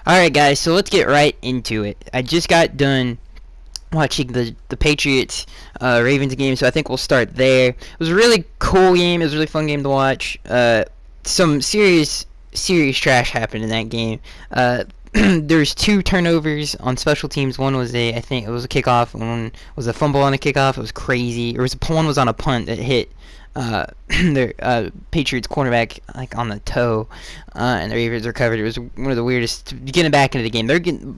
Alright guys, so let's get right into it. I just got done watching the Patriots Ravens game, so I think we'll start there. It was a really cool game. It was a really fun game to watch. Some serious trash happened in that game. There's two turnovers on special teams. One was I think it was a kickoff. One was a fumble on a kickoff. It was crazy. One was on a punt that hit their Patriots cornerback like on the toe, and the Ravens recovered. It was one of the weirdest getting back into the game.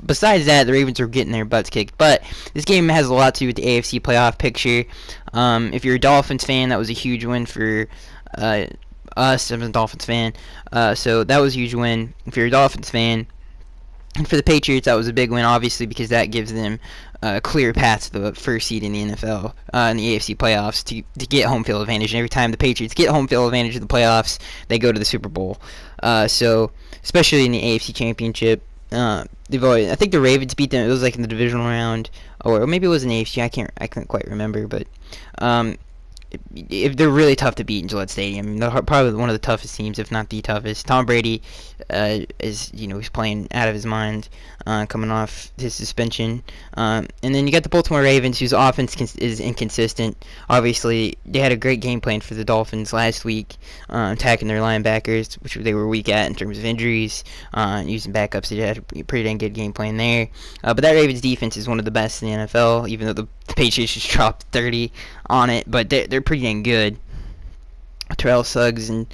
Besides that, the Ravens are getting their butts kicked. But this game has a lot to do with the AFC playoff picture. If you're a Dolphins fan, that was a huge win for us. I'm a Dolphins fan, so that was a huge win. If you're a Dolphins fan. And for the Patriots, that was a big win, obviously, because that gives them a clear path to the first seed in the NFL, in the AFC playoffs, to get home field advantage. And every time the Patriots get home field advantage in the playoffs, they go to the Super Bowl. So, especially in the AFC Championship, I think the Ravens beat them. It was like in the divisional round, or maybe it was in the AFC. I can't quite remember, but they're really tough to beat in Gillette Stadium. They're probably one of the toughest teams, if not the toughest. Tom Brady he's playing out of his mind, coming off his suspension. And then you got the Baltimore Ravens, whose offense is inconsistent. Obviously, they had a great game plan for the Dolphins last week, attacking their linebackers, which they were weak at in terms of injuries, using backups. They had a pretty dang good game plan there. But that Ravens defense is one of the best in the NFL, even though the Patriots just dropped 30 on it. But they're pretty dang good. Terrell Suggs and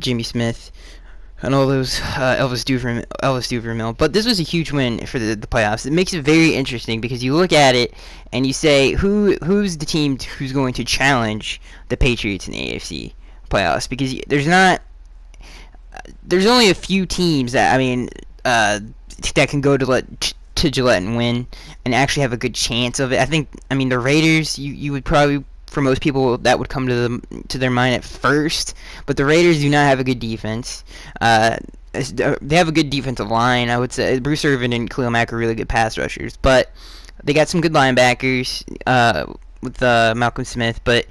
Jimmy Smith and all those Elvis Duvermill. But this was a huge win for the playoffs. It makes it very interesting because you look at it and you say who's the team who's going to challenge the Patriots in the AFC playoffs, because there's only a few teams that that can go to Gillette and win and actually have a good chance of it. The Raiders, you would probably, for most people, that would come to their mind at first, but the Raiders do not have a good defense. They have a good defensive line, I would say. Bruce Irvin and Khalil Mack are really good pass rushers, but they got some good linebackers with Malcolm Smith, but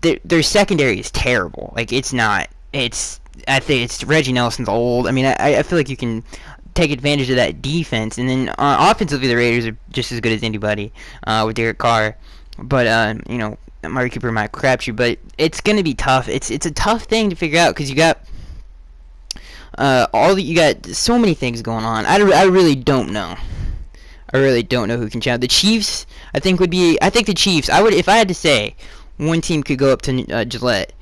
their secondary is terrible. Like, it's not. I think it's Reggie Nelson's old. I feel like you can take advantage of that defense, and then offensively the Raiders are just as good as anybody with Derek Carr, but Amari Cooper might Crabtree, but it's gonna be tough. It's a tough thing to figure out because you got you got so many things going on. I really don't know. I really don't know who can challenge the Chiefs. I think the Chiefs. If I had to say one team could go up to Gillette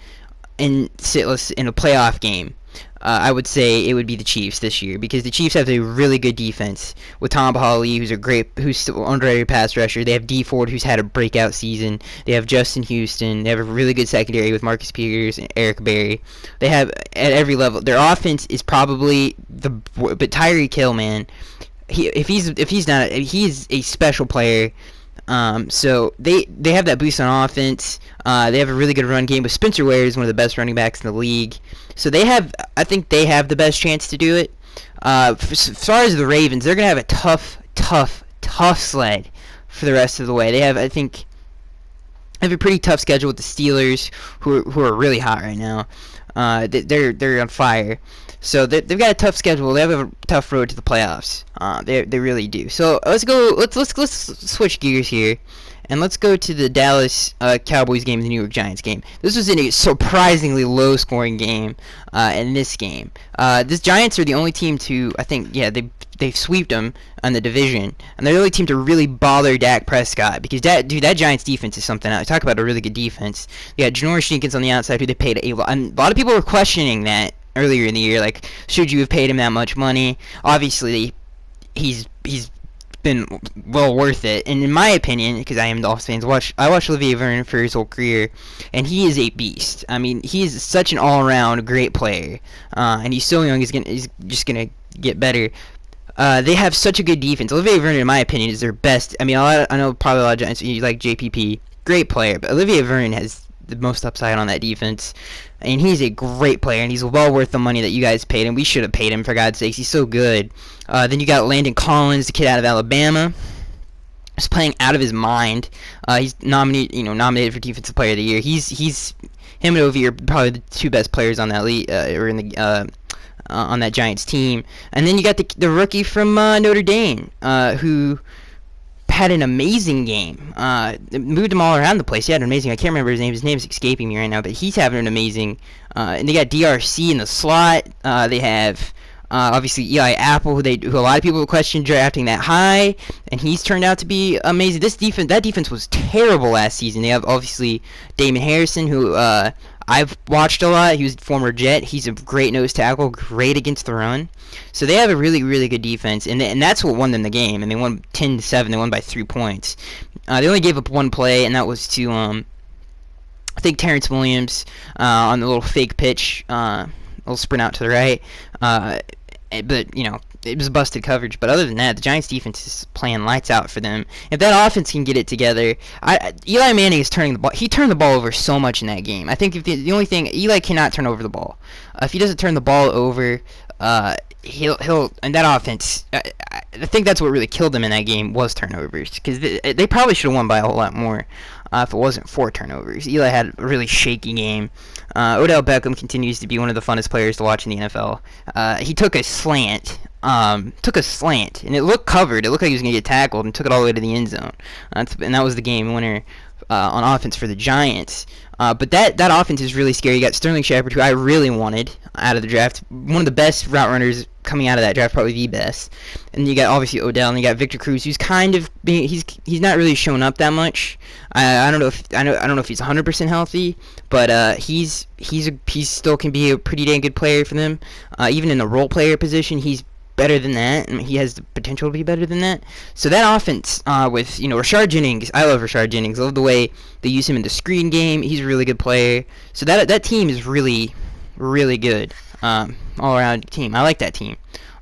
and sit in a playoff game, I would say it would be the Chiefs this year, because the Chiefs have a really good defense with Tom Hawley, who's still underrated pass rusher. They have Dee Ford, who's had a breakout season. They have Justin Houston. They have a really good secondary with Marcus Peters and Eric Berry. They have at every level. Their offense is probably but Tyreek Hill, man, he's a special player. So they have that boost on offense. They have a really good run game, but Spencer Ware is one of the best running backs in the league. So I think they have the best chance to do it. As far as the Ravens, they're gonna have a tough sled for the rest of the way. They have a pretty tough schedule with the Steelers, who are really hot right now. They're on fire. So they've got a tough schedule. They have a tough road to the playoffs. They really do. So let's switch gears here, and let's go to the Dallas Cowboys game and the New York Giants game. This was in a surprisingly low-scoring game. In this game, this Giants are the only team to, I think, they've sweeped them on the division, and they're the only team to really bother Dak Prescott, because that Giants defense is something else. Talk about a really good defense. You got Janoris Jenkins on the outside, who they paid a lot of people were questioning that earlier in the year, like, should you have paid him that much money? Obviously, he's been well worth it, and in my opinion, because I am Dolphins fans, I watched Olivier Vernon for his whole career, and he is a beast. He is such an all-around great player, and he's so young. He's just gonna get better. They have such a good defense. Olivier Vernon, in my opinion, is their best. I know probably a lot of Giants like JPP, great player, but Olivier Vernon has the most upside on that defense, and he's a great player, and he's well worth the money that you guys paid him. We should have paid him, for God's sakes. He's so good. Then you got Landon Collins, the kid out of Alabama. He's playing out of his mind. He's nominated for Defensive Player of the Year. He's him and Ovi are probably the two best players on that league, or in the on that Giants team. And then you got the rookie from Notre Dame, who had an amazing game. Moved him all around the place. He had an amazing. I can't remember his name. His name is escaping me right now, but he's having an amazing. And they got DRC in the slot. They have obviously Eli Apple, who a lot of people questioned drafting that high, and he's turned out to be amazing. That defense was terrible last season. They have obviously Damon Harrison, who I've watched a lot. He was a former Jet. He's a great nose tackle, great against the run. So they have a really, really good defense, and that's what won them the game. And they won 10-7. They won by 3 points. They only gave up one play, and that was to I think Terrence Williams on the little fake pitch, little sprint out to the right. But it was busted coverage. But other than that, the Giants defense is playing lights out for them. If that offense can get it together, Eli Manning is turning the ball. He turned the ball over so much in that game. I think if the only thing, Eli cannot turn over the ball. If he doesn't turn the ball over, he'll and that offense. I think that's what really killed them in that game was turnovers, because they probably should have won by a whole lot more if it wasn't for turnovers. Eli had a really shaky game. Odell Beckham continues to be one of the funnest players to watch in the NFL. He took a slant, and it looked covered. It looked like he was going to get tackled, and took it all the way to the end zone. And that was the game winner on offense for the Giants. But that offense is really scary. You got Sterling Shepard, who I really wanted out of the draft. One of the best route runners coming out of that draft, probably the best. And you got obviously Odell, and you got Victor Cruz, who's kind of he's not really shown up that much. I don't know if he's 100% healthy, but he still can be a pretty dang good player for them. Even in the role player position, he's better than that, and he has the potential to be better than that. So that offense with Rashard Jennings, I love Rashard Jennings. I love the way they use him in the screen game. He's a really good player. So that team is really, really good all around team. I like that team.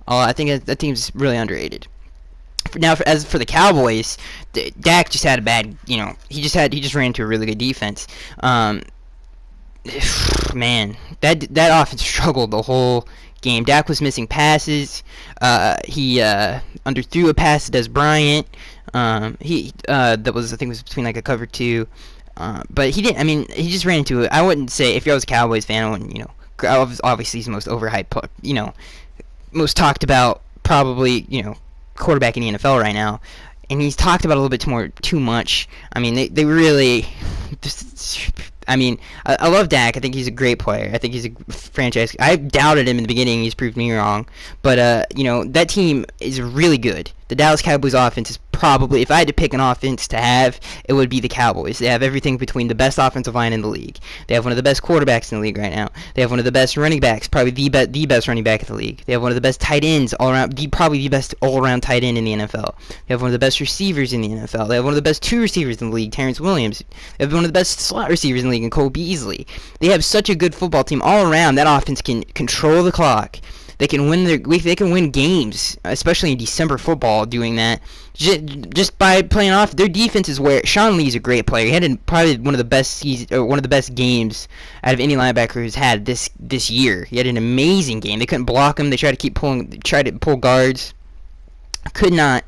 I think that team's really underrated. Now, as for the Cowboys, Dak just had a bad. He just ran into a really good defense. Man, that offense struggled the whole game. Dak was missing passes. He underthrew a pass to Des Bryant. That was, I think, was between like a cover 2. But he didn't. I mean, he just ran into it. I wouldn't say, if I was a Cowboys fan, I wouldn't. Obviously he's the most overhyped. Most talked about probably. Quarterback in the NFL right now, and he's talked about a little bit too much. I mean, they really. I love Dak. I think he's a great player. I think he's a franchise. I doubted him in the beginning. He's proved me wrong. But that team is really good. The Dallas Cowboys offense is probably, if I had to pick an offense to have, it would be the Cowboys. They have everything between the best offensive line in the league. They have one of the best quarterbacks in the league right now. They have one of the best running backs, probably the best running back in the league. They have one of the best tight ends all around, probably the best all-around tight end in the NFL. They have one of the best receivers in the NFL. They have one of the best 2 receivers in the league, Terrence Williams. They have one of the best slot receivers in the league, and Cole Beasley. They have such a good football team all around. That offense can control the clock. They can win games, especially in December football, doing that just by playing off. Their defense is where Sean Lee's a great player. He had probably one of the best games out of any linebacker who's had this year. He had an amazing game. They couldn't block him. They tried to pull guards. Could not.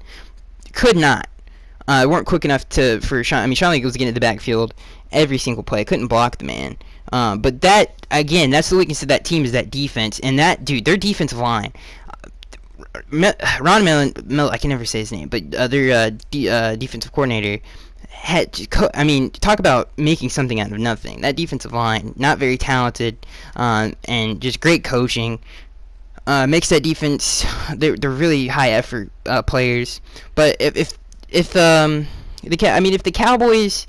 Weren't quick enough for Sean. I mean, Sean Lee was getting in the backfield every single play. Couldn't block the man. But that, again, that's the weakness of that team, is that defense. And that, dude, their defensive line. Ron Miller, I can never say his name, but their defensive coordinator talk about making something out of nothing. That defensive line, not very talented, and just great coaching. Makes that defense, they're really high effort players. But if the Cowboys,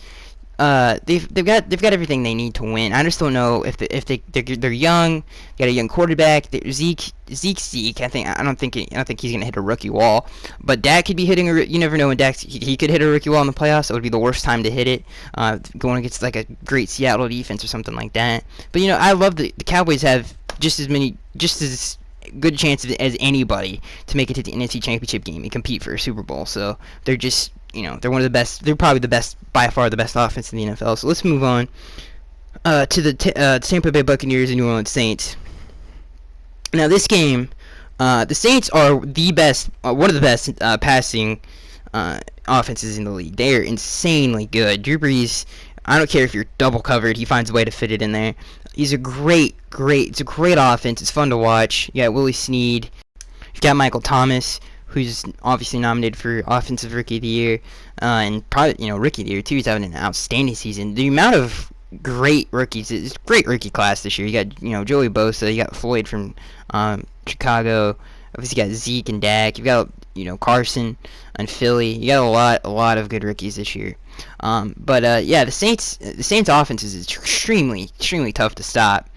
they've got everything they need to win. I just don't know if they're young. Got a young quarterback. Zeke. I don't think he's gonna hit a rookie wall. But Dak could be hitting you never know when he could hit a rookie wall in the playoffs. It would be the worst time to hit it. Going against like a great Seattle defense or something like that. But I love the Cowboys have just as good chance as anybody to make it to the NFC Championship game and compete for a Super Bowl. So they're just. They're one of the best. They're probably the best, by far the best offense in the NFL. So let's move on to the Tampa Bay Buccaneers and New Orleans Saints. Now this game, the Saints are the best, one of the best passing offenses in the league. They are insanely good. Drew Brees, I don't care if you're double covered, he finds a way to fit it in there. He's a it's a great offense. It's fun to watch. You got Willie Snead. You've got Michael Thomas, who's obviously nominated for Offensive Rookie of the Year, and probably, Rookie of the Year too. He's having an outstanding season. The amount of great rookies, it's a great rookie class this year. You got, Joey Bosa, you got Floyd from Chicago. Obviously, you got Zeke and Dak. You've got, Carson and Philly. You got a lot of good rookies this year. Yeah, the Saints offense is extremely tough to stop.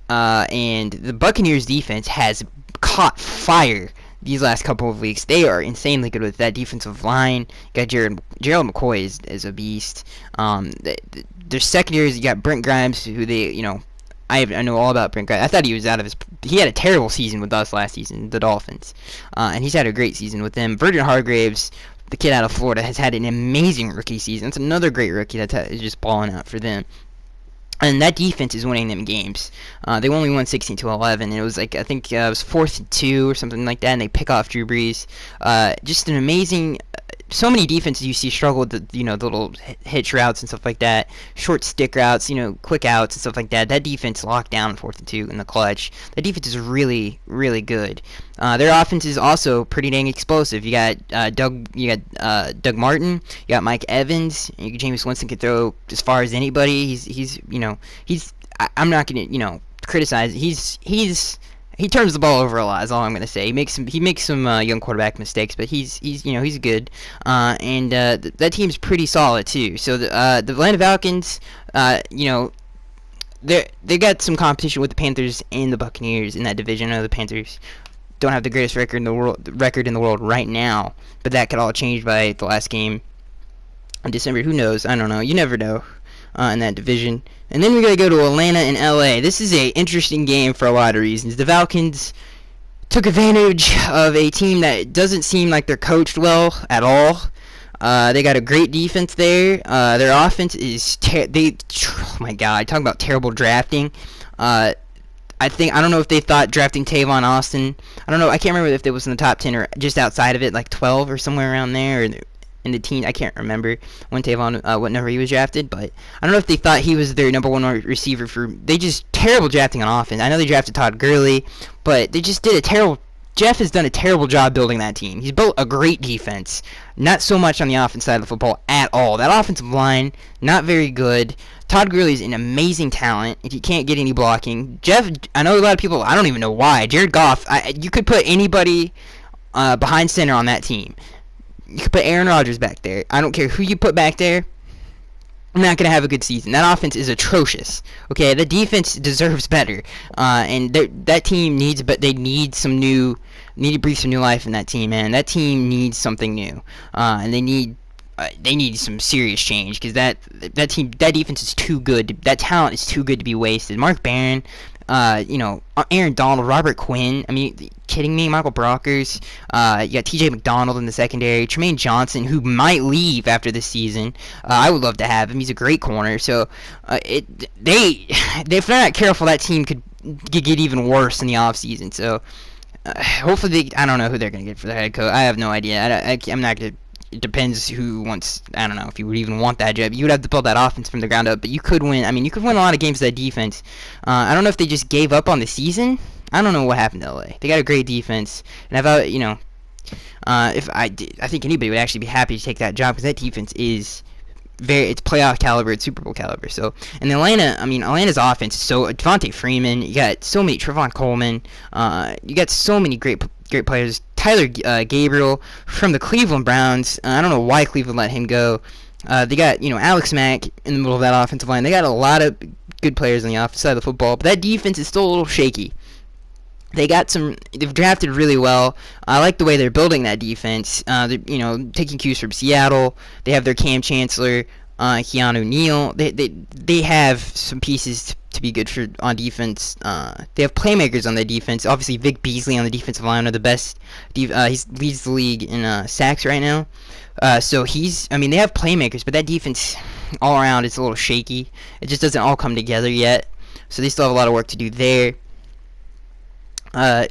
And the Buccaneers defense has caught fire these last couple of weeks. They are insanely good with that defensive line. You got Gerald McCoy is a beast. Their secondaries, you got Brent Grimes, who I know all about Brent Grimes. I thought he was out of his. He had a terrible season with us last season, the Dolphins, and he's had a great season with them. Virgin Hargraves, the kid out of Florida, has had an amazing rookie season. It's another great rookie is just balling out for them. And that defense is winning them games. They only won 16-11, and it was like, I think it was 4th and 2 or something like that, and they pick off Drew Brees. Just an amazing. So many defenses you see struggle with the little hitch routes and stuff like that, short stick routes, quick outs and stuff like that. That defense locked down in 4th and 2 in the clutch. That defense is really good. Their offense is also pretty dang explosive. You got Doug Martin, you got Mike Evans, Jameis Winston can throw as far as anybody. I'm not gonna criticize. He turns the ball over a lot. Is all I'm gonna say. He makes some young quarterback mistakes, but he's good. That team's pretty solid too. So the Atlanta Falcons, they got some competition with the Panthers and the Buccaneers in that division. I know the Panthers don't have the greatest record in the world right now, but that could all change by the last game in December. Who knows? I don't know. You never know. In that division. And then we're going to go to Atlanta and LA. This is a interesting game for a lot of reasons. The Falcons took advantage of a team that doesn't seem like they're coached well at all. They got a great defense there. Their offense is oh my god, talking about terrible drafting. I don't know if they thought drafting Tavon Austin. I don't know. I can't remember if it was in the top 10 or just outside of it, like 12 or somewhere around there, or in the team. I can't remember when Tavon, what number he was drafted, but I don't know if they thought he was their number one receiver they just terrible drafting on offense. I know they drafted Todd Gurley, but they just did Jeff has done a terrible job building that team. He's built a great defense, not so much on the offense side of the football at all. That offensive line, not very good. Todd Gurley's an amazing talent. If you can't get any blocking, Jeff, I know a lot of people, I don't even know why. Jared Goff, you could put anybody behind center on that team. You could put Aaron Rodgers back there. I don't care who you put back there. I'm not going to have a good season. That offense is atrocious. Okay, the defense deserves better. And that team need to breathe some new life in that team, man. That team needs something new. And they need some serious change, because that defense is too good. That talent is too good to be wasted. Mark Barron, Aaron Donald, Robert Quinn. I mean, kidding me? Michael Brockers. You got T.J. McDonald in the secondary. Tremaine Johnson, who might leave after this season. I would love to have him. He's a great corner. So, if they're not careful, that team could get even worse in the offseason. So, hopefully, I don't know who they're going to get for their head coach. I have no idea. I'm not going to. It depends who wants. I don't know if you would even want that job. You would have to build that offense from the ground up, but you could win. I mean, you could win a lot of games with that defense. I don't know if they just gave up on the season. I don't know what happened to LA. They got a great defense, and I think anybody would actually be happy to take that job, because that defense is it's playoff caliber, it's Super Bowl caliber. So, and Atlanta's offense is so Devontae Freeman. You got so many Trevon Coleman. You got so many great players. Tyler Gabriel from the Cleveland Browns. I don't know why Cleveland let him go. They got Alex Mack in the middle of that offensive line. They got a lot of good players on the offensive side of the football, but that defense is still a little shaky. They've drafted really well. I like the way they're building that defense. They're taking cues from Seattle. They have their Cam Chancellor, Keanu Neal. They have some pieces to be good on defense. They have playmakers on their defense. Obviously, Vic Beasley on the defensive line, one of the best. He leads the league in sacks right now. So they have playmakers, but that defense all around is a little shaky. It just doesn't all come together yet. So they still have a lot of work to do there.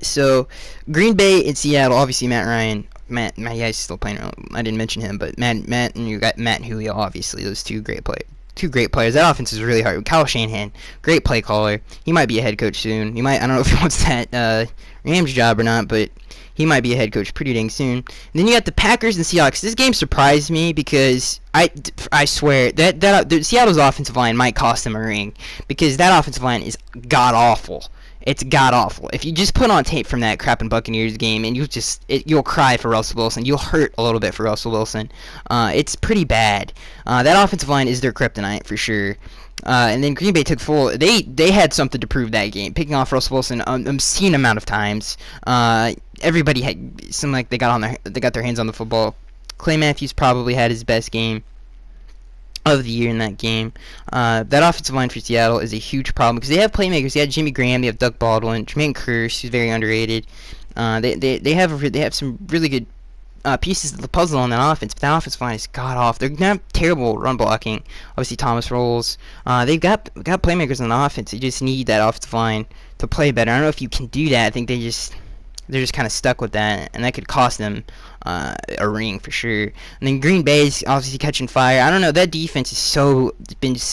So Green Bay and Seattle, obviously Matt, yeah, he's still playing. I didn't mention him, but Matt, and you got Matt and Julio, obviously, those two great players. two great players. That offense is really hard. Kyle Shanahan, great play caller. He might be a head coach soon. He might. I don't know if he wants that Rams job or not, but he might be a head coach pretty dang soon. And then you got the Packers and Seahawks. This game surprised me because I swear that Seattle's offensive line might cost them a ring, because that offensive line is god awful. It's god awful. If you just put on tape from that crap and Buccaneers game, and you'll cry for Russell Wilson. You'll hurt a little bit for Russell Wilson. It's pretty bad. That offensive line is their kryptonite for sure. And then Green Bay took full. They had something to prove that game, picking off Russell Wilson obscene amount of times. Everybody had seemed like they got their hands on the football. Clay Matthews probably had his best game of the year in that game. That offensive line for Seattle is a huge problem because they have playmakers. They have Jimmy Graham, they have Doug Baldwin, Jermaine Kearse, who's very underrated. They have some really good pieces of the puzzle on that offense, but that offensive line is god off. They're not terrible run blocking. Obviously Thomas Rolls. They've got playmakers on the offense. They just need that offensive line to play better. I don't know if you can do that. I think they're just kind of stuck with that, and that could cost them a ring for sure. And then Green Bay's obviously catching fire. I don't know. That defense is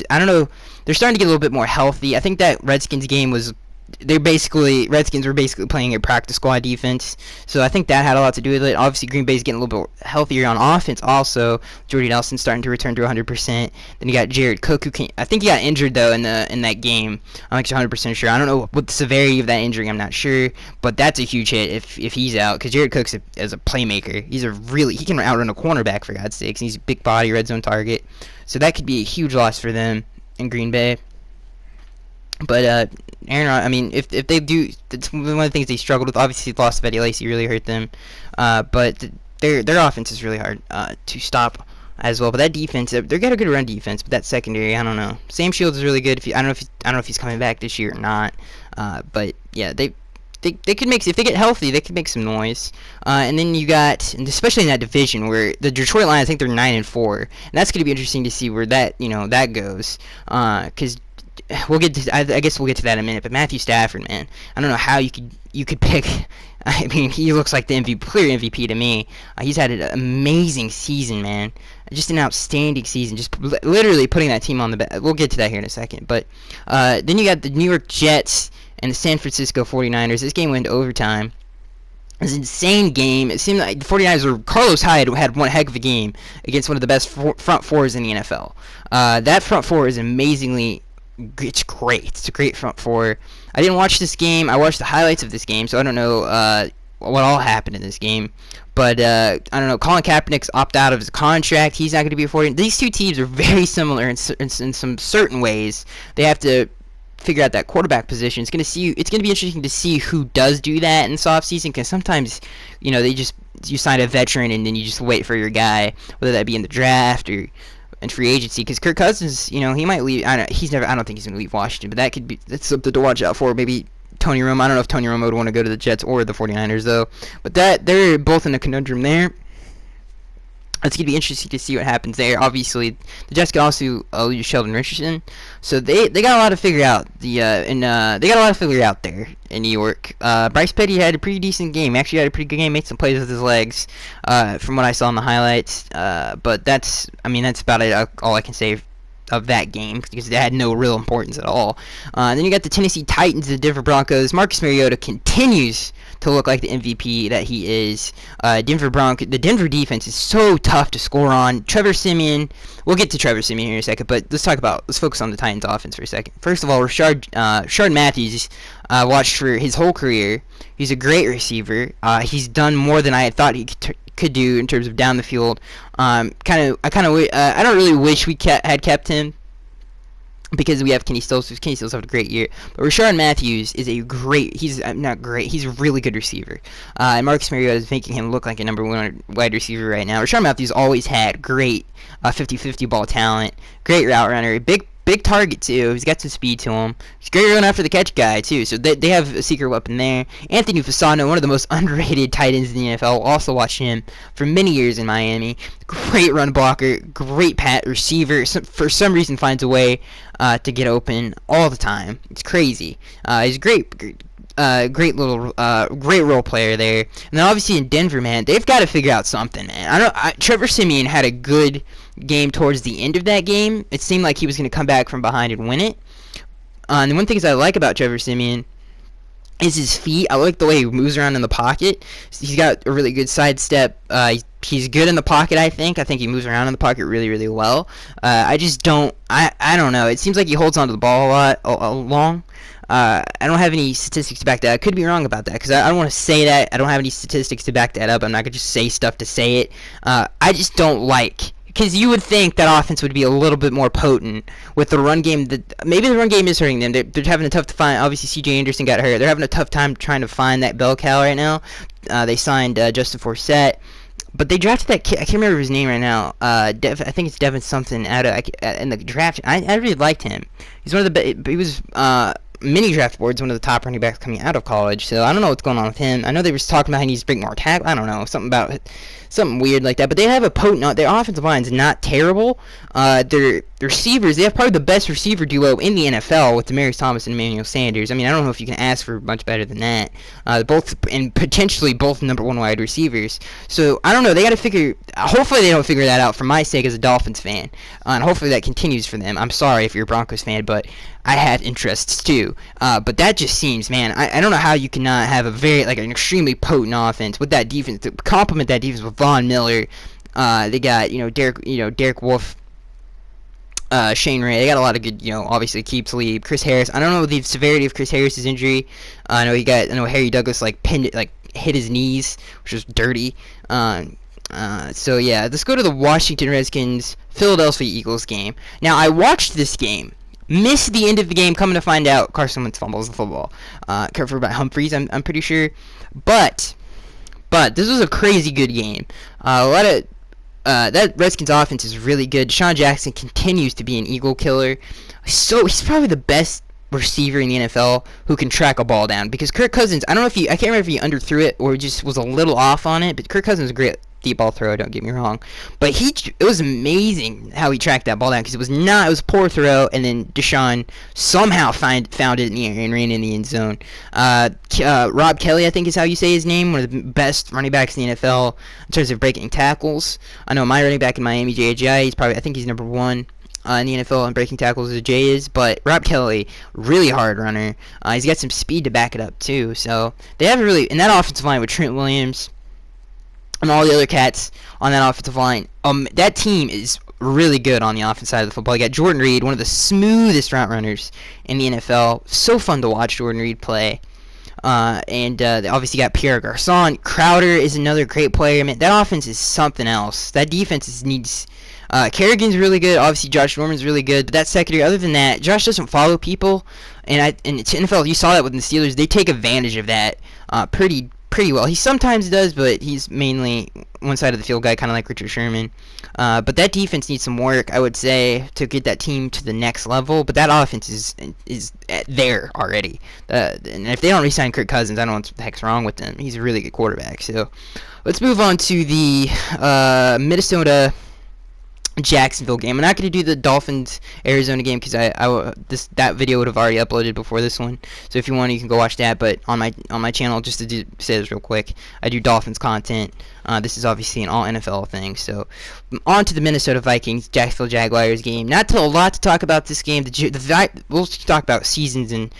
I don't know. They're starting to get a little bit more healthy. I think that Redskins game was. Redskins were basically playing a practice squad defense, so I think that had a lot to do with it. Obviously, Green Bay's getting a little bit healthier on offense also. Jordy Nelson starting to return to 100%. Then you got Jared Cook, I think he got injured though in that game. I'm actually 100% sure. I don't know what the severity of that injury. I'm not sure, but that's a huge hit if he's out, because Jared Cook's as a playmaker. He can outrun a cornerback for God's sakes. He's a big body red zone target, so that could be a huge loss for them in Green Bay. But Aaron, I mean, if they do, it's one of the things they struggled with. Obviously, the loss of Eddie Lacy really hurt them. But their offense is really hard to stop as well. But that defense, they've got a good run defense. But that secondary, I don't know. Sam Shields is really good. I don't know if he's coming back this year or not. But yeah, they could make, if they get healthy, they could make some noise. And then you got, and especially in that division where the Detroit Lions, I think they're 9-4, and that's going to be interesting to see where that goes. Because we'll get to, I guess we'll get to that in a minute. But Matthew Stafford, man, I don't know how you could pick. I mean, he looks like the clear MVP to me. He's had an amazing season, man. Just an outstanding season. Just literally putting that team on the back. We'll get to that here in a second. But then you got the New York Jets and the San Francisco 49ers. This game went to overtime. It was an insane game. It seemed like the 49ers Carlos Hyde had one heck of a game against one of the best front fours in the NFL. That front four is amazingly. It's great. It's a great front four. I didn't watch this game. I watched the highlights of this game, so I don't know what all happened in this game. But I don't know. Colin Kaepernick's opted out of his contract. He's not going to be a 49. These two teams are very similar in some certain ways. They have to figure out that quarterback position. It's going to be interesting to see who does do that in this offseason, because sometimes, you sign a veteran and then you just wait for your guy, whether that be in the draft or in free agency, because Kirk Cousins, he might leave. I don't think he's going to leave Washington, but that's something to watch out for. Maybe Tony Romo. I don't know if Tony Romo would want to go to the Jets or the 49ers, though. But they're both in a conundrum there. It's going to be interesting to see what happens there. Obviously, the Jets could also lose Sheldon Richardson, so they got a lot to figure out. They got a lot to figure out there in New York. Bryce Petty had a pretty decent game. Actually, had a pretty good game. Made some plays with his legs, from what I saw in the highlights. But that's about it. All I can say of that game, because it had no real importance at all. And then you got the Tennessee Titans, the Denver Broncos. Marcus Mariota continues to look like the MVP that he is. The Denver defense is so tough to score on. Trevor Siemian, we'll get to Trevor Siemian here in a second, but let's focus on the Titans offense for a second. First of all, Rashard Matthews, watched for his whole career. He's a great receiver. He's done more than I had thought he could do in terms of down the field. I don't really wish we had kept him, because we have Kenny Stills. Kenny Stills had a great year, but Rashard Matthews is he's a really good receiver. And Marcus Mariota is making him look like a number one wide receiver right now. Rashard Matthews always had great 50-50 ball talent, great route runner, big target too. He's got some speed to him. He's a great run after the catch guy too. So they have a secret weapon there. Anthony Fasano, one of the most underrated tight ends in the NFL. Also watched him for many years in Miami. Great run blocker, great receiver. For some reason finds a way to get open all the time. It's crazy. He's great. great role player there. And then obviously in Denver, man, they've got to figure out something, man. Trevor Siemian had a good game towards the end of that game. It seemed like he was going to come back from behind and win it. And the one thing I like about Trevor Siemian is his feet. I like the way he moves around in the pocket. He's got a really good sidestep. He's good in the pocket, I think. I think he moves around in the pocket really, really well. I just don't... I don't know. It seems like he holds onto the ball a lot, long. I don't have any statistics to back that. I could be wrong about that, because I don't want to say that. I don't have any statistics to back that up. I'm not going to just say stuff to say it. I just don't like... Because you would think that offense would be a little bit more potent with the run game. Maybe the run game is hurting them. They're having a tough to find. Obviously, C.J. Anderson got hurt. They're having a tough time trying to find that bell cow right now. They signed Justin Forsett. But they drafted that kid. I can't remember his name right now. I think it's Devin something in the draft. I really liked him. He's one of the he was mini draft boards, one of the top running backs coming out of college. So I don't know what's going on with him. I know they were talking about he needs to bring more tackle. I don't know, something weird like that. But they have a potent. Their offensive line's not terrible. Their receivers, they have probably the best receiver duo in the NFL with Demaryius Thomas and Emmanuel Sanders. I mean, I don't know if you can ask for much better than that. Potentially both number one wide receivers. So I don't know. They got to figure. Hopefully they don't figure that out for my sake as a Dolphins fan, and hopefully that continues for them. I'm sorry if you're a Broncos fan, but I have interests too. But that just seems, man. I don't know how you cannot have an extremely potent offense with that defense to complement that defense with Von Miller. They got Derek Wolfe. Shane Ray, they got a lot of good, obviously Keeps Lee, Chris Harris. I don't know the severity of Chris Harris's injury. I know Harry Douglas hit his knees, which was dirty. So yeah, let's go to the Washington Redskins Philadelphia Eagles game. Now I watched this game, missed the end of the game, coming to find out Carson Wentz fumbles the football, covered by Humphreys. I'm pretty sure, but this was a crazy good game. A lot of that Redskins offense is really good. Deshaun Jackson continues to be an Eagle killer. So he's probably the best receiver in the NFL who can track a ball down. Because Kirk Cousins, I can't remember if he underthrew it or just was a little off on it. But Kirk Cousins is a great deep ball throw. Don't get me wrong. But it was amazing how he tracked that ball down, because it was a poor throw, and then Deshaun somehow found it in the air and ran in the end zone. Rob Kelly, I think is how you say his name, one of the best running backs in the NFL in terms of breaking tackles. I know my running back in Miami, J.J. I think he's number one in the NFL in breaking tackles as Jay is, but Rob Kelly, really hard runner. He's got some speed to back it up too. So they have in that offensive line with Trent Williams and all the other cats on that offensive line. That team is really good on the offensive side of the football. You got Jordan Reed, one of the smoothest route runners in the NFL. So fun to watch Jordan Reed play. And they obviously got Pierre Garçon. Crowder is another great player. Man, that offense is something else. That defense needs... Kerrigan's really good. Obviously, Josh Norman's really good. But that secondary, other than that, Josh doesn't follow people. And it's NFL, you saw that with the Steelers. They take advantage of that pretty well. He sometimes does, but he's mainly one side of the field guy, kind of like Richard Sherman. But that defense needs some work, I would say, to get that team to the next level. But that offense is there already. And if they don't re-sign Kirk Cousins, I don't know what the heck's wrong with them. He's a really good quarterback. So let's move on to the Minnesota Jacksonville game. I'm not going to do the Dolphins Arizona game because that video would have already uploaded before this one. So if you want, you can go watch that. But on my channel, just to say this real quick, I do Dolphins content. This is obviously an all NFL thing. So on to the Minnesota Vikings Jacksonville Jaguars game. Not a lot to talk about this game. We'll talk about seasons and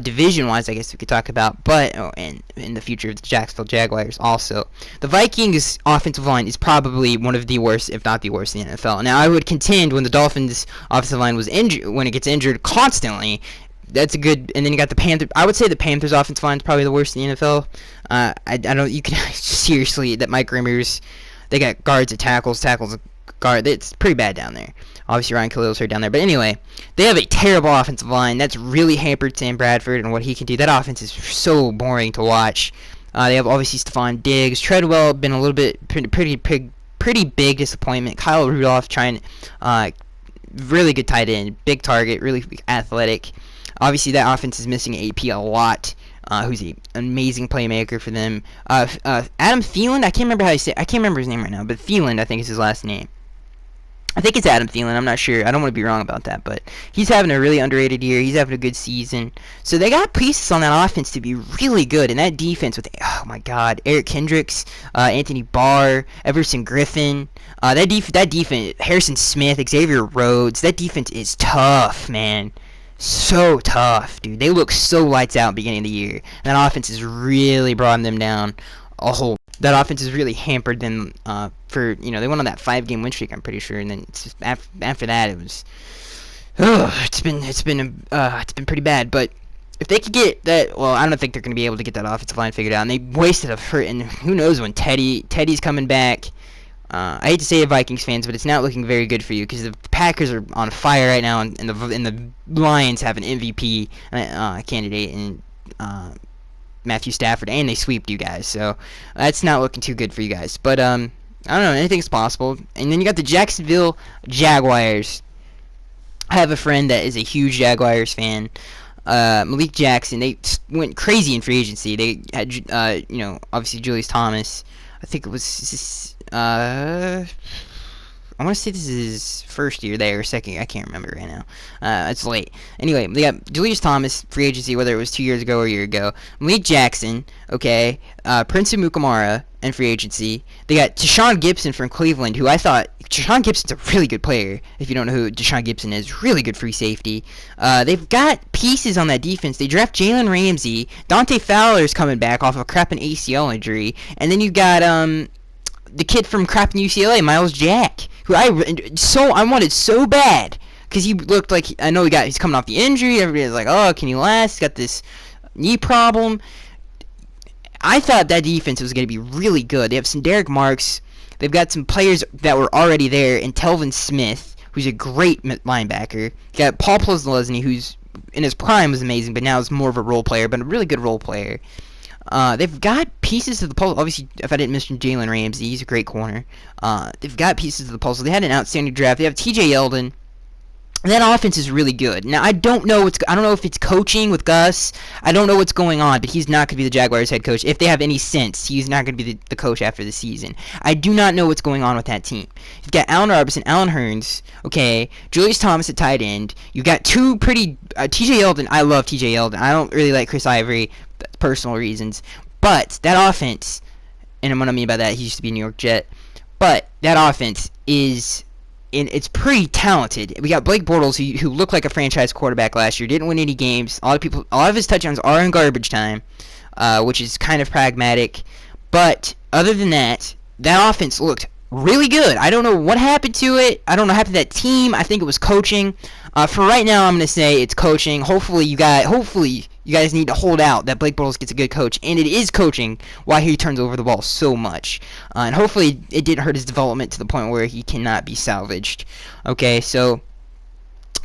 division wise, I guess we could talk about, but and in the future of the Jacksonville Jaguars also. The Vikings offensive line is probably one of the worst, if not the worst, in the NFL. Now I would contend when the Dolphins offensive line was injured, when it gets injured constantly, that's a good. And then you got the Panthers. I would say the Panthers offensive line is probably the worst in the NFL. I don't. You can seriously that Mike Rimmers. They got guards at tackles at guard. It's pretty bad down there. Obviously Ryan Khalil's hurt down there, but anyway, they have a terrible offensive line that's really hampered Sam Bradford and what he can do. That offense is so boring to watch. They have obviously Stephon Diggs, Treadwell been a little bit pretty big disappointment. Kyle Rudolph trying really good tight end, big target, really athletic. Obviously, that offense is missing AP a lot, who's an amazing playmaker for them. Adam Thielen, I can't remember his name right now, but Thielen, I think is his last name. I think it's Adam Thielen. I'm not sure. I don't want to be wrong about that, but he's having a really underrated year. He's having a good season. So they got pieces on that offense to be really good, and that defense with, oh my God, Eric Kendricks, Anthony Barr, Everson Griffin, that defense, Harrison Smith, Xavier Rhodes, that defense is tough, man. So tough, dude. They look so lights out beginning of the year. And that offense has really brought them down a whole. That offense has really hampered them for, they went on that 5-game win streak, I'm pretty sure, and then it's just after that it was it's been pretty bad. But if they could get that, well, I don't think they're going to be able to get that offensive line figured out, and they wasted a hurt, and who knows when Teddy's coming back. I hate to say it, Vikings fans, but it's not looking very good for you because the Packers are on fire right now, and the Lions have an MVP candidate in Matthew Stafford, and they sweeped you guys, so that's not looking too good for you guys. But I don't know, anything's possible. And then you got the Jacksonville Jaguars. I have a friend that is a huge Jaguars fan. Malik Jackson, they went crazy in free agency. They had obviously Julius Thomas. I think it was I want to say this is his first year there, or second. I can't remember right now. It's late. Anyway, they got Julius Thomas, free agency, whether it was 2 years ago or a year ago. Malik Jackson, okay. Prince Amukamara, and free agency. They got Deshaun Gibson from Cleveland, who I thought, Deshaun Gibson's a really good player. If you don't know who Deshaun Gibson is, really good free safety. They've got pieces on that defense. They draft Jalen Ramsey. Dante Fowler's coming back off a crapping ACL injury. And then you got the kid from crapping UCLA, Miles Jack, who I wanted so bad because he looked like, I know he's coming off the injury. Everybody's like, oh, can he last? He's got this knee problem. I thought that defense was going to be really good. They have some Derek Marks. They've got some players that were already there, and Telvin Smith, who's a great linebacker. You got Paul Posluszny, who's in his prime was amazing, but now is more of a role player, but a really good role player. They've got pieces of the puzzle. Obviously, if I didn't mention Jalen Ramsey, he's a great corner. They've got pieces of the puzzle. They had an outstanding draft. They have T.J. Yeldon. And that offense is really good. Now, I don't know if it's coaching with Gus. I don't know what's going on, but he's not going to be the Jaguars head coach. If they have any sense, he's not going to be the coach after the season. I do not know what's going on with that team. You've got Allen Robinson, Allen Hurns, okay, Julius Thomas at tight end. You've got two pretty T.J. Yeldon. I love T.J. Yeldon. I don't really like Chris Ivory, personal reasons. But that offense, and what I mean by that, he used to be a New York Jet, but that offense it's pretty talented. We got Blake Bortles, who looked like a franchise quarterback last year, didn't win any games. A lot of his touchdowns are in garbage time, which is kind of pragmatic. But other than that, that offense looked really good. I don't know what happened to it. I don't know what happened to that team. I think it was coaching. For right now, I'm going to say it's coaching. Hopefully you guys need to hold out that Blake Bortles gets a good coach, and it is coaching why he turns over the ball so much. And hopefully it didn't hurt his development to the point where he cannot be salvaged. Okay, so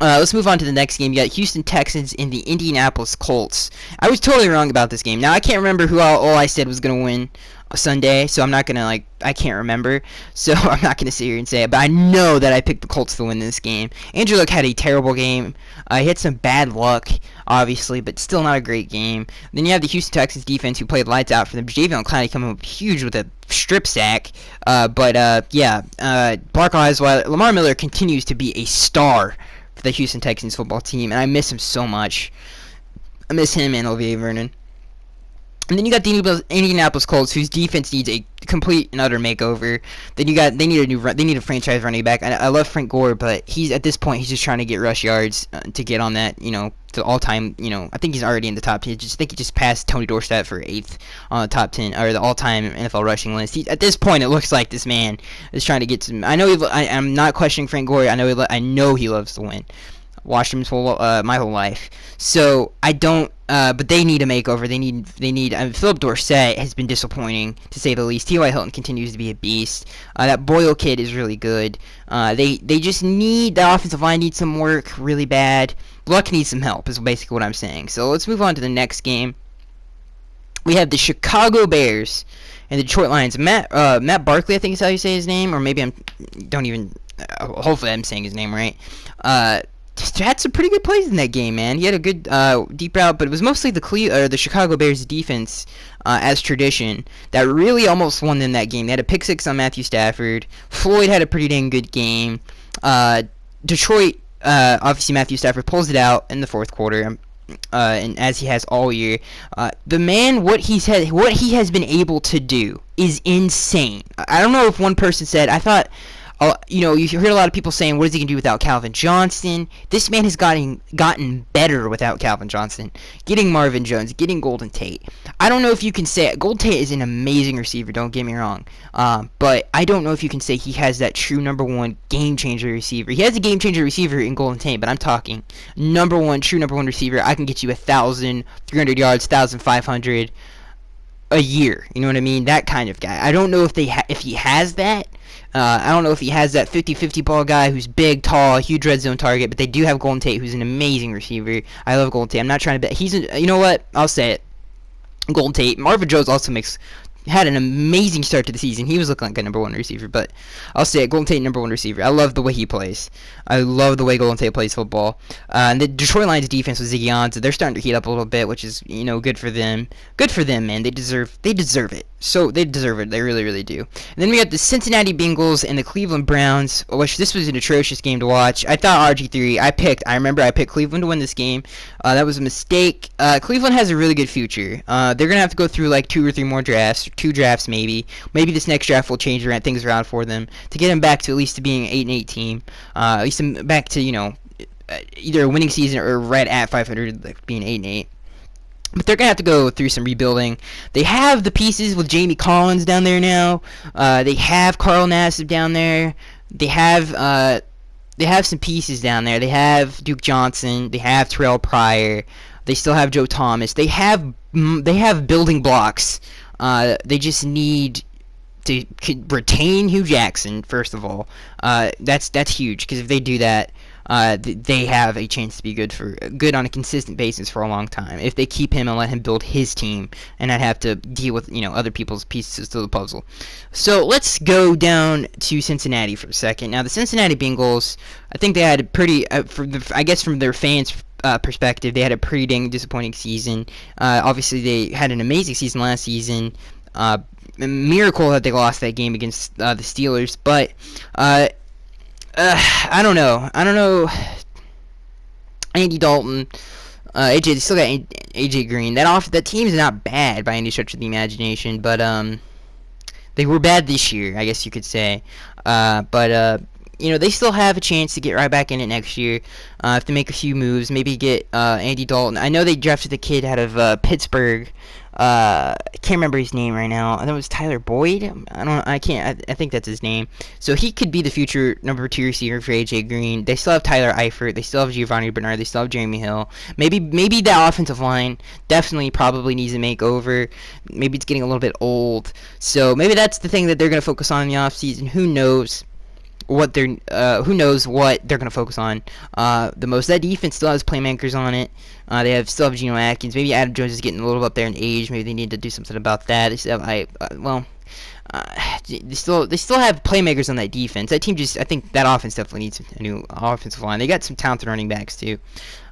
let's move on to the next game. You got Houston Texans and the Indianapolis Colts. I was totally wrong about this game. Now, I can't remember who all I said was going to win Sunday, so I'm not going to, I can't remember, so I'm not going to sit here and say it, but I know that I picked the Colts to win this game. Andrew Luck had a terrible game. He had some bad luck, obviously, but still not a great game. Then you have the Houston Texans defense who played lights out for them. Javion Clowney coming up huge with a strip sack, Brock Osweiler, Lamar Miller continues to be a star for the Houston Texans football team, and I miss him so much. I miss him and Olivier Vernon. And then you got the Indianapolis Colts, whose defense needs a complete and utter makeover. Then they need a franchise running back. I love Frank Gore, but at this point he's just trying to get rush yards to get on that, the all-time, I think he's already in the top 10. I think he just passed Tony Dorsett for 8th on the top 10 or the all-time NFL rushing list. At this point, it looks like this man is trying to get some. I know I'm not questioning Frank Gore. I know he loves to win. Watched him my whole life, so I don't. But they need a makeover. They need. Philip Dorsett has been disappointing to say the least. T.Y. Hilton continues to be a beast. That Boyle kid is really good. They just need the offensive line needs some work really bad. Luck needs some help is basically what I'm saying. So let's move on to the next game. We have the Chicago Bears and the Detroit Lions. Matt Barkley, I think is how you say his name, or maybe hopefully I'm saying his name right. Had some pretty good plays in that game, man. He had a good deep route, but it was mostly the Chicago Bears defense, as tradition, that really almost won them that game. They had a pick six on Matthew Stafford. Floyd had a pretty dang good game. Detroit, obviously Matthew Stafford pulls it out in the fourth quarter, and as he has all year. The man, what he has been able to do is insane. I don't know if one person said, I thought, you heard a lot of people saying, what is he going to do without Calvin Johnson? This man has gotten better without Calvin Johnson. Getting Marvin Jones, getting Golden Tate. I don't know if you can say it. Golden Tate is an amazing receiver, don't get me wrong. But I don't know if you can say he has that true number one game-changer receiver. He has a game-changer receiver in Golden Tate, but I'm talking true number one receiver. I can get you 1,300 yards, 1,500 a year. You know what I mean? That kind of guy. I don't know if he has that. I don't know if he has that 50-50 ball guy who's big, tall, huge red zone target, but they do have Golden Tate, who's an amazing receiver. I love Golden Tate. I'm not trying to bet. You know what? I'll say it. Golden Tate. Marvin Jones also had an amazing start to the season. He was looking like a number one receiver, but I'll say it. Golden Tate, number one receiver. I love the way he plays. I love the way Golden Tate plays football. And the Detroit Lions defense with Ziggy Ansah, they're starting to heat up a little bit, which is, good for them. Good for them, man. They deserve it. So they deserve it. They really, really do. And then we got the Cincinnati Bengals and the Cleveland Browns, which this was an atrocious game to watch. I thought RG3, I remember I picked Cleveland to win this game. That was a mistake. Cleveland has a really good future. They're going to have to go through like 2 or 3 more drafts, 2 drafts maybe. Maybe this next draft will change things around for them to get them back to at least to being an 8-8 team. At least back to, either a winning season or right at 500, like being 8-8. But they're going to have to go through some rebuilding. They have the pieces with Jamie Collins down there now. They have Carl Nassib down there. They have some pieces down there. They have Duke Johnson. They have Terrell Pryor. They still have Joe Thomas. They have building blocks. They just need to retain Hugh Jackson, first of all. That's huge, because if they do that, they have a chance to be good on a consistent basis for a long time. If they keep him and let him build his team and not have to deal with other people's pieces to the puzzle. So let's go down to Cincinnati for a second. Now the Cincinnati Bengals, I think they had a pretty, I guess from their fans' perspective, they had a pretty dang disappointing season. Obviously they had an amazing season last season. A miracle that they lost that game against the Steelers, but I don't know. Andy Dalton, AJ. They still got AJ Green. That team is not bad by any stretch of the imagination, but they were bad this year, I guess you could say. But they still have a chance to get right back in it next year. If they make a few moves, maybe get Andy Dalton. I know they drafted the kid out of Pittsburgh. I can't remember his name right now. I think it was Tyler Boyd. I think that's his name. So he could be the future number 2 receiver for AJ Green. They still have Tyler Eifert. They still have Giovanni Bernard. They still have Jeremy Hill. Maybe that offensive line probably needs a makeover. Maybe it's getting a little bit old. So maybe that's the thing that they're going to focus on in the offseason. Who knows what they're going to focus on the most. That defense still has playmakers on it. They still have Geno Atkins. Maybe Adam Jones is getting a little up there in age. Maybe they need to do something about that. They still have they still have playmakers on that defense. That team I think that offense definitely needs a new offensive line. They got some talented running backs too.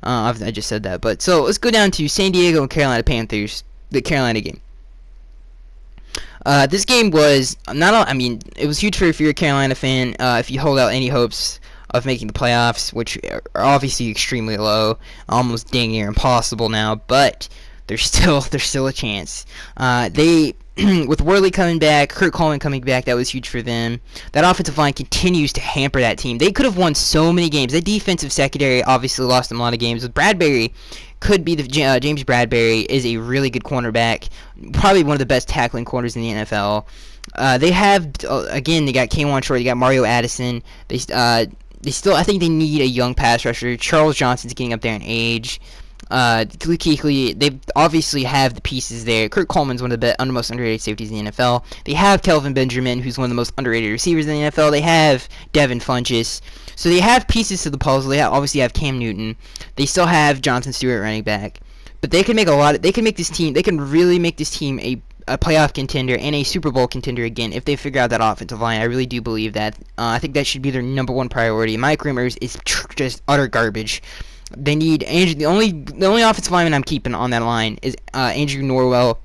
I just said that. But so let's go down to San Diego and Carolina Panthers. The Carolina game. This game was it was huge if you're a Carolina fan. If you hold out any hopes of making the playoffs, which are obviously extremely low, almost dang near impossible now, but there's still a chance. They with Worley coming back, Kurt Coleman coming back, that was huge for them. That offensive line continues to hamper that team. They could have won so many games. That defensive secondary obviously lost them a lot of games. With Bradbury, could be James Bradbury is a really good cornerback, probably one of the best tackling corners in the NFL. They have they got K'Wan Short, they got Mario Addison. They still, I think they need a young pass rusher. Charles Johnson's getting up there in age. Kuechly, they obviously have the pieces there. Kurt Coleman's one of the most underrated safeties in the NFL. They have Kelvin Benjamin, who's one of the most underrated receivers in the NFL. They have Devin Funchess. So they have pieces to the puzzle. They obviously have Cam Newton. They still have Jonathan Stewart running back. But they can make they can really make this team a playoff contender and a Super Bowl contender again if they figure out that offensive line. I really do believe that. I think that should be their number one priority. Mike Rimmers is just utter garbage. They need the only offensive lineman I'm keeping on that line is Andrew Norwell.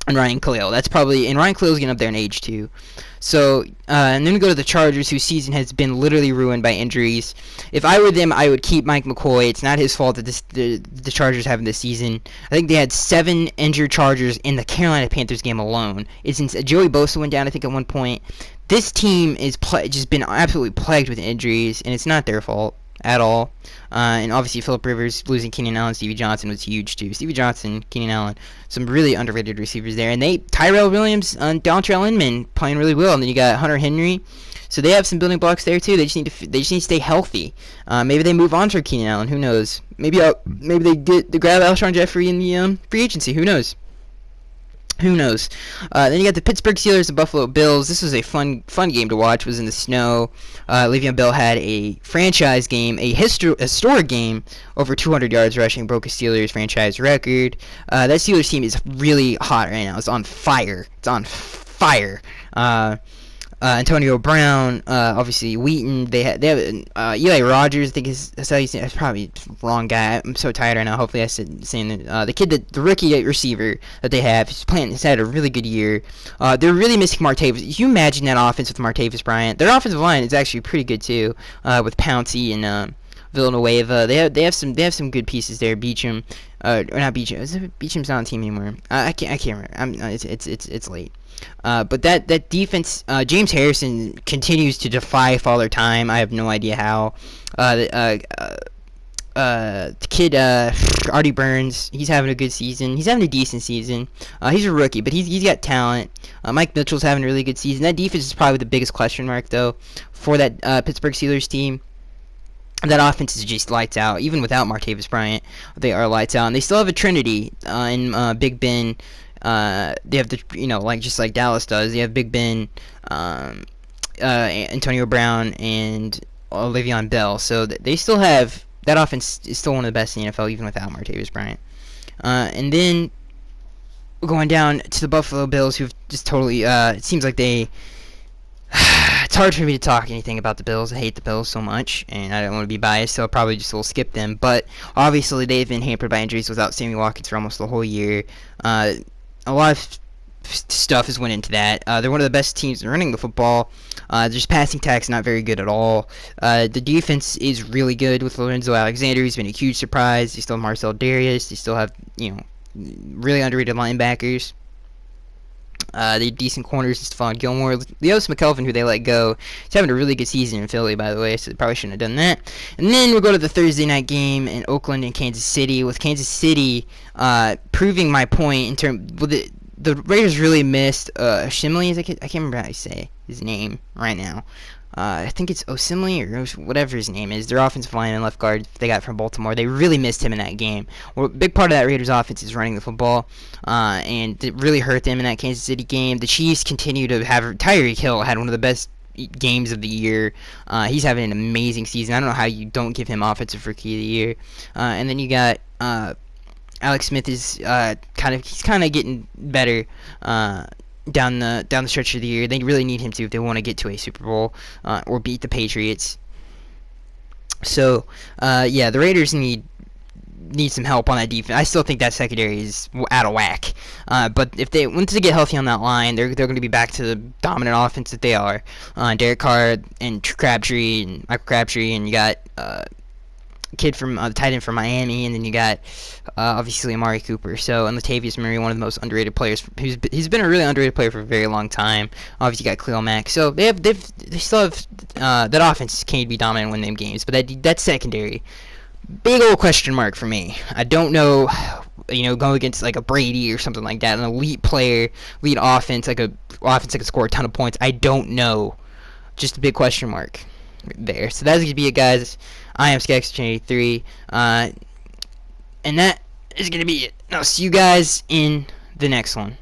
and Ryan Khalil. That's probably, and Ryan Khalil's getting up there in age too. So, and then we go to the Chargers, whose season has been literally ruined by injuries. If I were them, I would keep Mike McCoy. It's not his fault that the Chargers have this season. I think they had 7 injured Chargers in the Carolina Panthers game alone. Joey Bosa went down, I think, at one point. This team is just been absolutely plagued with injuries, and it's not their fault at all. And obviously Phillip Rivers losing Keenan Allen, Stevie Johnson was huge too. Stevie Johnson, Keenan Allen, some really underrated receivers there. And Tyrell Williams and Dontrell Inman playing really well. And then you got Hunter Henry. So they have some building blocks there too. They just need to stay healthy. Maybe they move on for Keenan Allen. Who knows? Maybe they grab Alshon Jeffrey in the free agency. Who knows? Who knows? Then you got the Pittsburgh Steelers, the Buffalo Bills. This was a fun game to watch. It was in the snow. Le'Veon Bell had a franchise game, a historic game, over 200 yards rushing, broke a Steelers franchise record. That Steelers team is really hot right now. It's on fire. Antonio Brown, obviously Wheaton. They have Eli Rogers. I think that's how you say. That's probably the wrong guy. I'm so tired right now. Hopefully I said saying the rookie receiver that they have. He's had a really good year. They're really missing Martavis. Can you imagine that offense with Martavis Bryant? Their offensive line is actually pretty good too, with Pouncey and Villanueva. They have some good pieces there. Beecham, or not Beecham. Beecham's not on the team anymore. I can't remember. It's late. But that defense, James Harrison continues to defy Father Time. I have no idea how. The kid, Artie Burns, he's having a good season. He's having a decent season. He's a rookie, but he's got talent. Mike Mitchell's having a really good season. That defense is probably the biggest question mark, though, for that Pittsburgh Steelers team. That offense is just lights out. Even without Martavis Bryant, they are lights out. And they still have a trinity in Big Ben. They have just like Dallas does. They have Big Ben, Antonio Brown, and Le'Veon Bell. So they still have that offense is still one of the best in the NFL, even without Martavis Bryant. And then going down to the Buffalo Bills, who've just totally. It seems like they. It's hard for me to talk anything about the Bills. I hate the Bills so much, and I don't want to be biased, so I'll probably just will skip them. But obviously, they've been hampered by injuries without Sammy Watkins for almost the whole year. A lot of stuff has went into that. They're one of the best teams in running the football. Just passing attack's not very good at all. The defense is really good with Lorenzo Alexander. He's been a huge surprise. They still have Marcel Darius. They still have really underrated linebackers. They have decent corners, Stephon Gilmore. Leos McKelvin, who they let go, he's having a really good season in Philly, by the way, so they probably shouldn't have done that. And then we'll go to the Thursday night game in Oakland and Kansas City, with Kansas City proving my point in terms. Well, the Raiders really missed Shimley. I can't remember how to say his name right now. I think it's Osimile or whatever his name is. Their offensive line and left guard they got from Baltimore. They really missed him in that game. Well, a big part of that Raiders offense is running the football, and it really hurt them in that Kansas City game. The Chiefs continue to have Tyreek Hill had one of the best games of the year. He's having an amazing season. I don't know how you don't give him offensive rookie of the year. And then you got Alex Smith is kind of getting better. Down the stretch of the year. They really need him to if they want to get to a Super Bowl or beat the Patriots. So the Raiders need some help on that defense. I still think that secondary is out of whack. But if once they get healthy on that line, they're going to be back to the dominant offense that they are. Derek Carr and Crabtree and Michael Crabtree, and you got kid from the tight end from Miami, and then you got obviously Amari Cooper. So, and Latavius Murray, one of the most underrated players. He's been a really underrated player for a very long time. Obviously, you got Khalil Mack. So they still have that offense can be dominant and win them games, but that secondary, big old question mark for me. I don't know. Go against like a Brady or something like that, an elite player, elite offense, like a offense that can score a ton of points. I don't know. Just a big question mark there. So that's going to be it, guys. I am Skextrain83, and that is going to be it. I'll see you guys in the next one.